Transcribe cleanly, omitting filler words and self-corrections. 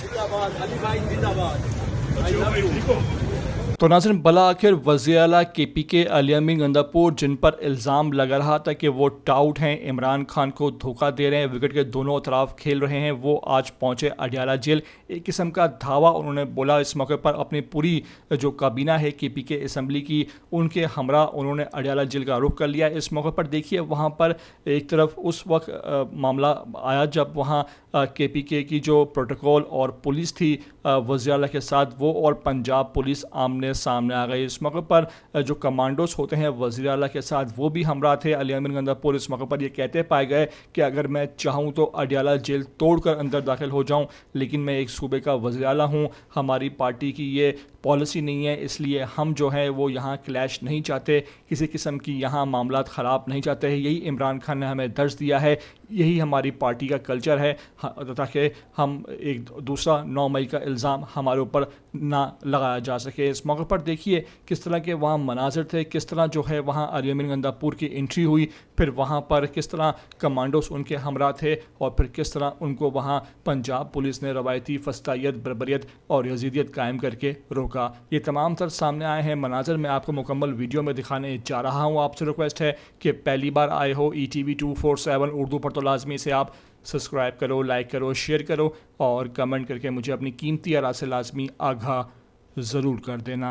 जिंदाबाद अली भाई, जिंदाबाद। तो नाज़रीन, भला आखिर वज़ीर आला KPK अली अमीन गंदापुर, जिन पर इल्ज़ाम लगा रहा था कि वो टाउट हैं, इमरान खान को धोखा दे रहे हैं, विकेट के दोनों तरफ खेल रहे हैं, वो आज पहुंचे अडयाला जेल। एक किस्म का धावा उन्होंने बोला इस मौके पर। अपनी पूरी जो काबीना है KPK असम्बली की, उनके हमरा उन्होंने अडयाला जेल का रुख कर लिया। इस मौके पर देखिए, वहाँ पर एक तरफ उस वक्त मामला आया जब वहाँ KPK की जो प्रोटोकॉल और पुलिस थी वज़ीर आला के साथ, वो और पंजाब पुलिस आमने सामने आ गई। इस मौके पर जो कमांडोस होते हैं वज़ीर आला के साथ, वो भी हमरा थे। अली अमीन गंदापुर इस मौके पर ये कहते पाए गए कि अगर मैं चाहूँ तो अडयाला जेल तोड़कर अंदर दाखिल हो जाऊँ, लेकिन मैं एक सूबे का वज़ीर आला हूँ, हमारी पार्टी की ये पॉलिसी नहीं है, इसलिए हम जो है वो यहाँ क्लैश नहीं चाहते, किसी किस्म की यहाँ मामलात ख़राब नहीं चाहते हैं। यही इमरान खान ने हमें दर्ज दिया है, यही हमारी पार्टी का कल्चर है, ताकि हम एक दूसरा 9 मई का इल्ज़ाम हमारे ऊपर ना लगाया जा सके। इस मौके पर देखिए किस तरह के वहाँ मनाज़र थे, किस तरह जो है वहाँ अली अमीन गंदापुर की एंट्री हुई, फिर वहाँ पर किस तरह कमांडोस उनके हमरा थे, और फिर किस तरह उनको वहाँ पंजाब पुलिस ने रवायती फस्तायत, बर्बरियत और यजीदियत कायम करके रोका। ये तमाम तर सामने आए हैं मनाज़र। मैं आपको मुकम्मल वीडियो में दिखाने जा रहा हूँ। आपसे रिक्वेस्ट है कि पहली बार आए हो ETV 247 उर्दू पर तो लाजमी से आप सब्सक्राइब करो, लाइक करो, शेयर करो और कमेंट करके मुझे अपनी कीमती आरा से लाजमी आगाह ज़रूर कर देना।